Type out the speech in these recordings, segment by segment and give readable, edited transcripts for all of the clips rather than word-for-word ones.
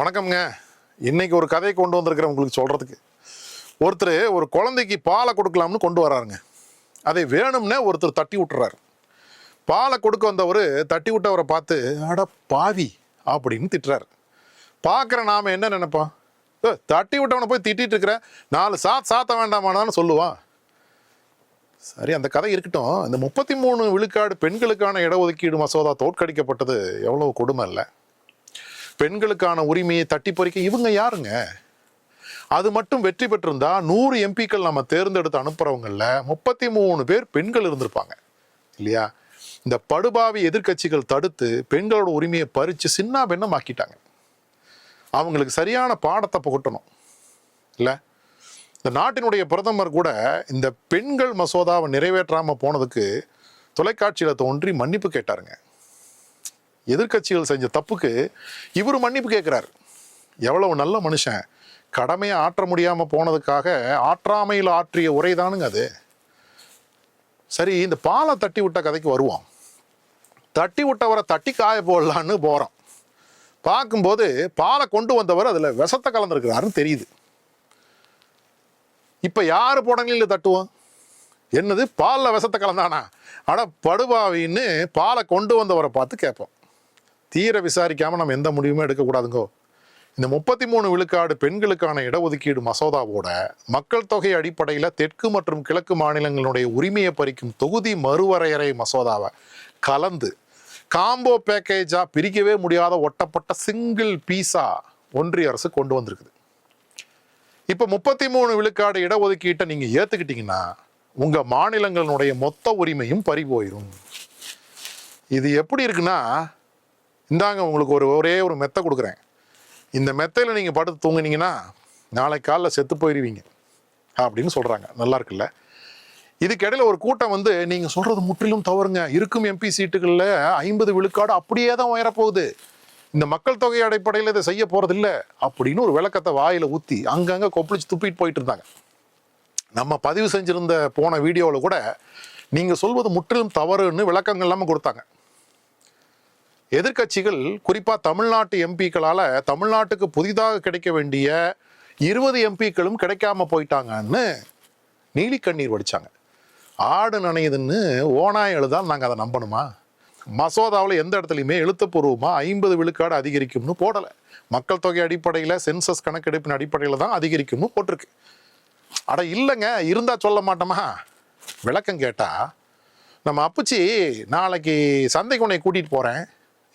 வணக்கம்ங்க. இன்னைக்கு ஒரு கதையை கொண்டு வந்திருக்கிறேன் உங்களுக்கு சொல்றதுக்கு. ஒருத்தர் ஒரு குழந்தைக்கு பாலை கொடுக்கலாம்னு கொண்டு வராருங்க. அதை வேணும்னே ஒருத்தர் தட்டி விட்டுறாரு. பாலை கொடுக்க வந்தவர் தட்டி விட்டவரை பார்த்து அட பாவி அப்படின்னு திட்டுறாரு. பார்க்குற நாம என்ன நினைப்போம்? தட்டி விட்டவனை போய் திட்டிட்டு இருக்கிற, 4 சாத்த வேண்டாமான்னு சொல்லுவான். சரி, அந்த கதை இருக்கட்டும். இந்த 33 விழுக்காடு பெண்களுக்கான இடஒதுக்கீடு மசோதா தோற்கடிக்கப்பட்டது எவ்வளவு கொடுமை இல்லை? பெண்களுக்கான உரிமையை தட்டி பறிக்க இவங்க யாருங்க? அது மட்டும் வெற்றி பெற்றிருந்தா 100 எம்பிக்கள் நம்ம தேர்ந்தெடுத்து அனுப்புறவங்கல்ல 33 பேர் பெண்கள் இருந்திருப்பாங்க இல்லையா? இந்த படுபாவி எதிர்கட்சிகள் தடுத்து பெண்களோட உரிமையை பறிச்சு சின்ன பெண்ணம் ஆக்கிட்டாங்க. அவங்களுக்கு சரியான பாடத்தை புகட்டணும் இல்ல? இந்த நாட்டினுடைய பிரதமர் கூட இந்த பெண்கள் மசோதாவை நிறைவேற்றாம போனதுக்கு தொலைக்காட்சியில தோன்றி மன்னிப்பு கேட்டாருங்க. எதிர்கட்சிகள் செஞ்ச தப்புக்கு இவரு மன்னிப்பு கேட்கிறார். எவ்வளவு நல்ல மனுஷன்! கடமையை ஆற்ற முடியாம போனதுக்காக ஆற்றாமையில் ஆற்றிய உரைதானுங்க அது. சரி, இந்த பாலை தட்டி விட்ட கதைக்கு வருவோம். தட்டி விட்டவரை தட்டி காய போடலான்னு போறோம். பார்க்கும்போது பாலை கொண்டு வந்தவர் அதுல விஷத்தை கலந்துருக்கிறாருன்னு தெரியுது. இப்ப யாரு புடனில தட்டுவோம்? என்னது, பாலில் விஷத்தை கலந்தானா? ஆனா படுபாவின்னு பாலை கொண்டு வந்தவரை பார்த்து கேட்போம். தீர விசாரிக்காம நம்ம எந்த முடிவுமே எடுக்கக்கூடாதுங்கோ. இந்த 33 விழுக்காடு பெண்களுக்கான இடஒதுக்கீடு மசோதாவோட மக்கள் தொகை அடிப்படையில் தெற்கு மற்றும் கிழக்கு மாநிலங்களுடைய உரிமையை பறிக்கும் தொகுதி மறுவரையறை மசோதாவை கலந்து காம்போ பேக்கேஜா பிரிக்கவே முடியாத ஒட்டப்பட்ட சிங்கிள் பீஸா ஒன்றிய அரசு கொண்டு வந்திருக்குது. இப்ப 33 விழுக்காடு இடஒதுக்கீட்டை நீங்க ஏத்துக்கிட்டீங்கன்னா உங்க மாநிலங்களுடைய மொத்த உரிமையும் பறி போயிடும். இது எப்படி இருக்குன்னா, இந்தாங்க உங்களுக்கு ஒரே ஒரு மெத்தை கொடுக்குறேன். இந்த மெத்தையில் நீங்கள் படுத்து தூங்குனீங்கன்னா நாளைக்கு காலைல செத்து போயிடுவீங்க அப்படின்னு சொல்கிறாங்க. நல்லா இருக்குல்ல? இதுக்கிடையில் ஒரு கூட்டம் வந்து நீங்கள் சொல்கிறது முற்றிலும் தவறுங்க, இருக்கும் எம்பி சீட்டுகளில் 50 விழுக்காடு அப்படியே தான் உயரப்போகுது, இந்த மக்கள் தொகை அடிப்படையில் இதை செய்ய போகிறதில்ல அப்படின்னு ஒரு விளக்கத்தை வாயில் ஊற்றி அங்கங்கே கொப்பளிச்சு துப்பிட்டு போயிட்டு இருந்தாங்க. நம்ம பதிவு செஞ்சுருந்த போன வீடியோவில் கூட நீங்கள் சொல்வது முற்றிலும் தவறுன்னு விளக்கங்கள் இல்லாமல் கொடுத்தாங்க. எதிர்கட்சிகள் குறிப்பா தமிழ்நாட்டு எம்பிக்களால தமிழ்நாட்டுக்கு புதிதாக கிடைக்க வேண்டிய 20 எம்பிக்களும் கிடைக்காம போயிட்டாங்கன்னு நீலி கண்ணீர் வடிச்சாங்க. ஆடு நனையுதுன்னு ஓனாய் எழுதால் நாங்கள் அதை நம்பணுமா? மசோதாவில் எந்த இடத்துலையுமே எழுத்துப்பூர்வமா 50 விழுக்காடு அதிகரிக்கும்னு போடலை. மக்கள் தொகை அடிப்படையில் சென்சஸ் கணக்கெடுப்பின் அடிப்படையில் தான் அதிகரிக்கும்னு போட்டிருக்கு. அட இல்லைங்க, இருந்தா சொல்ல மாட்டோமா? விளக்கம் கேட்டா நம்ம அப்புச்சி நாளைக்கு சந்தைக்கு உன்னை கூட்டிட்டு போறேன்,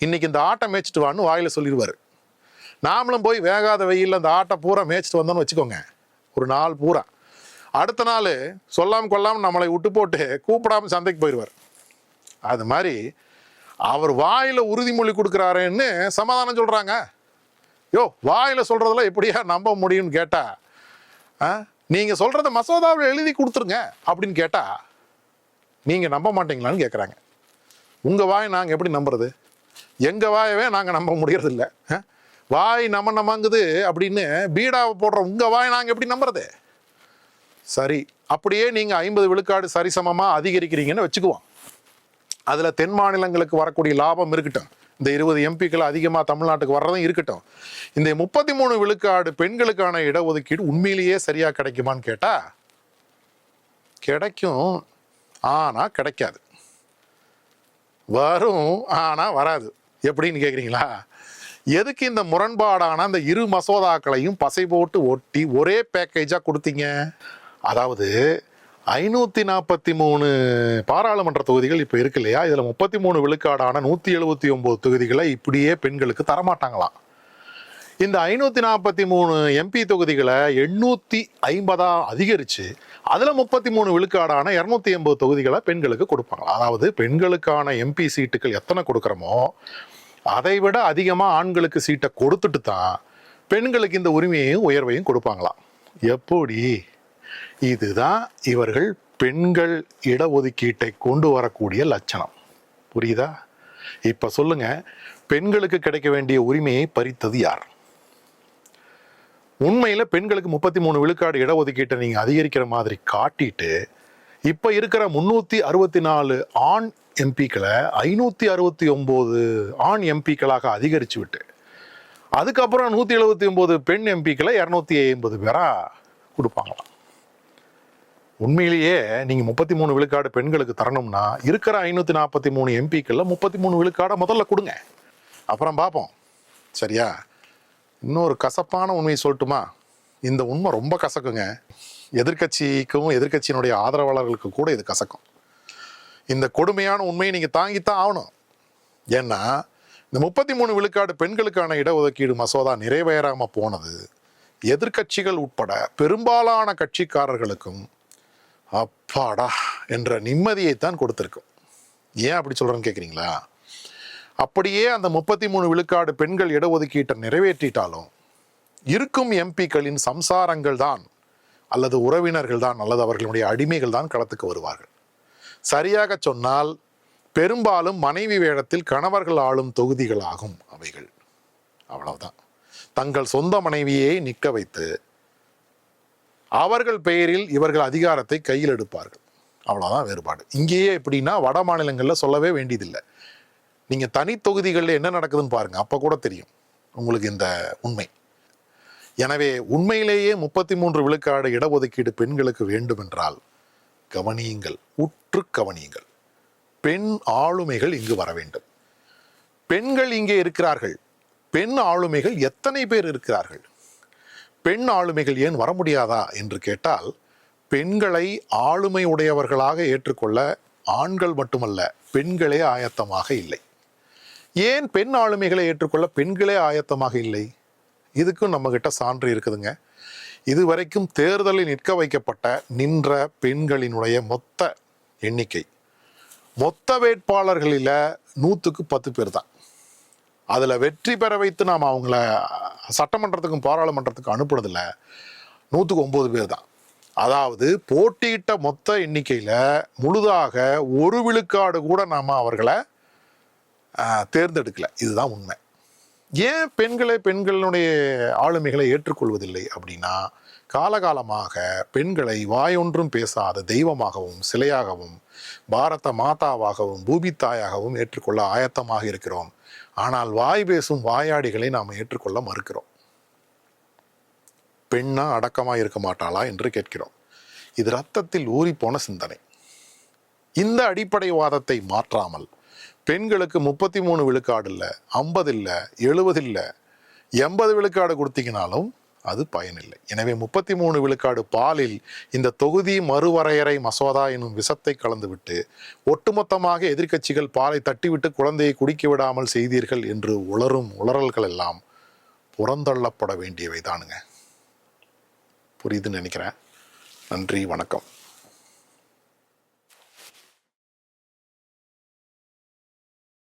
இன்னைக்கு இந்த ஆட்டை மேய்ச்சிட்டு வான்னு வாயில சொல்லிடுவாரு. நாமளும் போய் வேகாத வெயில்ல அந்த ஆட்டை பூரா மேய்ச்சிட்டு வந்தோம்னு வச்சுக்கோங்க, ஒரு நாள் பூரா. அடுத்த நாள் சொல்லாம கொள்ளாம நம்மளை விட்டு போட்டு கூப்பிடாம சந்தைக்கு போயிடுவார். அது மாதிரி அவர் வாயில உறுதிமொழி கொடுக்குறாருன்னு சமாதானம் சொல்றாங்க. யோ, வாயில சொல்றதெல்லாம் எப்படியா நம்ப முடியும்னு கேட்டா, நீங்க சொல்றத மசோதாவில் எழுதி கொடுத்துருங்க அப்படின்னு கேட்டா நீங்க நம்ப மாட்டீங்களான்னு கேட்குறாங்க. உங்க வாய் நாங்கள் எப்படி நம்புறது? எங்க வாயவே நாங்கள் நம்ப முடியறது இல்லை. வாய் நமங்குது அப்படின்னு பீடாவை போடுற உங்க வாய் நாங்கள் எப்படி நம்புறது? சரி, அப்படியே நீங்க 50 விழுக்காடு சரிசமமா அதிகரிக்கிறீங்கன்னு வச்சுக்குவோம். அதுல தென் மாநிலங்களுக்கு வரக்கூடிய லாபம் இருக்கட்டும், இந்த 20 எம்பிக்கள் அதிகமாக தமிழ்நாட்டுக்கு வர்றதும் இருக்கட்டும். இந்த 33 விழுக்காடு பெண்களுக்கான இடஒதுக்கீடு உண்மையிலேயே சரியா கிடைக்குமான்னு கேட்டா கிடைக்கும், ஆனா கிடைக்காது. வரும், ஆனா வராது. எப்படின்னு கேக்குறீங்களா? எதுக்கு இந்த முரண்பாடான அந்த இரு மசோதாக்களையும் பசை போட்டு ஒட்டி ஒரே பேக்கேஜா கொடுத்தீங்க? அதாவது 543 பாராளுமன்ற தொகுதிகள் இப்ப இருக்கு இல்லையா, இதுல 33 விழுக்காடான 179 தொகுதிகளை இப்படியே பெண்களுக்கு தரமாட்டாங்களாம். இந்த 543 எம்பி தொகுதிகளை 850 அதிகரிச்சு அதுல 33 விழுக்காடான 280 தொகுதிகளை பெண்களுக்கு கொடுப்பாங்க. அதாவது பெண்களுக்கான எம்பி சீட்டுகள் எத்தனை கொடுக்குறோமோ அதை விட அதிகமா ஆண்களுக்கு சீட்டை கொடுத்துட்டு தான் பெண்களுக்கு இந்த உரிமையையும் உயர்வையும் கொடுப்பாங்களாம். எப்படி? இதுதான் இவர்கள் பெண்கள் இடஒதுக்கீட்டை கொண்டு வரக்கூடிய லட்சணம். புரியுதா? இப்ப சொல்லுங்க, பெண்களுக்கு கிடைக்க வேண்டிய உரிமையை பறித்தது யார்? உண்மையில பெண்களுக்கு 33 விழுக்காடு இடஒதுக்கீட்டை நீங்க அதிகரிக்கிற மாதிரி காட்டிட்டு இப்ப இருக்கிற 364 ஆண் எம்பிக்களை 569 ஆண் எம்பிக்களாக அதிகரிச்சு விட்டு அதுக்கப்புறம் 179 பெண் எம்பிக்களை 250 பேரா கொடுப்பாங்களாம். உண்மையிலேயே நீங்க 33 விழுக்காடு பெண்களுக்கு தரணும்னா இருக்கிற 543 எம்பிக்கள்ல 33 விழுக்காட முதல்ல கொடுங்க, அப்புறம் பார்ப்போம். சரியா? இன்னொரு கசப்பான உண்மையை சொல்லட்டுமா? இந்த உண்மை ரொம்ப கசக்குங்க. எதிர்கட்சிக்கும் எதிர்கட்சியினுடைய ஆதரவாளர்களுக்கு கூட இது கசக்கும். இந்த கொடுமையான உண்மையை நீங்க தாங்கித்தான் ஆகணும். ஏன்னா இந்த 33 விழுக்காடு பெண்களுக்கான இடஒதுக்கீடு மசோதா நிறைவேறாம போனது எதிர்கட்சிகள் உட்பட பெரும்பாலான கட்சிக்காரர்களுக்கும் அப்பாடா என்ற நிம்மதியைத்தான் கொடுத்திருக்கும். ஏன் அப்படி சொல்றேன்னு கேட்குறீங்களா? அப்படியே அந்த 33 விழுக்காடு பெண்கள் இடஒதுக்கீட்டை நிறைவேற்றிட்டாலும் இருக்கும் எம்பிக்களின் சம்சாரங்கள் தான் அல்லது உறவினர்கள் தான் அல்லது அவர்களுடைய அடிமைகள் தான் களத்துக்கு வருவார்கள். சரியாக சொன்னால் பெரும்பாலும் மனைவி வேடத்தில் கணவர்கள் ஆளும் தொகுதிகளாகும் அவைகள். அவ்வளவுதான். தங்கள் சொந்த மனைவியை நிற்க வைத்து அவர்கள் பெயரில் இவர்கள் அதிகாரத்தை கையில் எடுப்பார்கள். அவ்வளவுதான் வேறுபாடு. இங்கேயே எப்படின்னா வட மாநிலங்களில் சொல்லவே வேண்டியதில்லை. நீங்க தனி தொகுதிகளில் என்ன நடக்குதுன்னு பாருங்க, அப்ப கூட தெரியும் உங்களுக்கு இந்த உண்மை. எனவே உண்மையிலேயே 33 விழுக்காடு இடஒதுக்கீடு பெண்களுக்கு வேண்டும் என்றால் கவனியுங்கள், உற்று கவனியுங்கள். பெண் ஆளுமைகள் இங்கு வர வேண்டும். பெண்கள் இங்கே இருக்கிறார்கள். பெண் ஆளுமைகள் எத்தனை பேர் இருக்கிறார்கள்? பெண் ஆளுமைகள் ஏன் வர முடியாதா என்று கேட்டால், பெண்களை ஆளுமை உடையவர்களாக ஏற்றுக்கொள்ள ஆண்கள் மட்டுமல்ல பெண்களே ஆயத்தமாக இல்லை. ஏன் பெண் ஆளுமைகளை ஏற்றுக்கொள்ள பெண்களே ஆயத்தமாக இல்லை? இதுக்கும் நம்ம கிட்ட சான்று இருக்குதுங்க. இதுவரைக்கும் தேர்தலில் நிற்க வைக்கப்பட்ட நின்ற பெண்களினுடைய மொத்த எண்ணிக்கை மொத்த வேட்பாளர்களில் 100க்கு 10 பேர் தான். அதில் வெற்றி பெற வைத்து நாம் அவங்கள சட்டமன்றத்துக்கும் பாராளுமன்றத்துக்கும் அனுப்புனதில்ல 100க்கு 9 பேர் தான். அதாவது போட்டியிட்ட மொத்த எண்ணிக்கையில் முழுதாக 1 விழுக்காடு கூட நாம் அவர்களை தேர்ந்தெடுக்கல. இதுதான் உண்மை. ஏன் பெண்களுடைய ஆளுமைகளை ஏற்றுக்கொள்வதில்லை அப்படின்னா, காலகாலமாக பெண்களை வாயொன்றும் பேசாத தெய்வமாகவும் சிலையாகவும் பாரத மாதாவாகவும் பூமி தாயாகவும் ஏற்றுக்கொள்ள ஆயத்தமாக இருக்கிறோம். ஆனால் வாய் பேசும் வாயாடிகளை நாம் ஏற்றுக்கொள்ள மறுக்கிறோம். பெண்ணா அடக்கமா இருக்க மாட்டாளா என்று கேட்கிறோம். இது ரத்தத்தில் ஊறிப்போன சிந்தனை. இந்த அடிப்படை வாதத்தை மாற்றாமல் பெண்களுக்கு 33 விழுக்காடு இல்லை, 50 இல்லை, 70 இல்லை, 80 விழுக்காடு கொடுத்தீங்கனாலும் அது பயனில்லை. எனவே 33 விழுக்காடு பாலில் இந்த தொகுதி மறுவரையறை மசோதா எனும் விஷத்தை கலந்துவிட்டு ஒட்டுமொத்தமாக எதிர்க்கட்சிகள் பாலை தட்டிவிட்டு குழந்தையை குடிக்க விடாமல் செய்தீர்கள் என்று உளறும் உளறல்கள் எல்லாம் புறந்தள்ளப்பட வேண்டியவை தானுங்க. புரியுதுன்னு நினைக்கிறேன். நன்றி, வணக்கம்.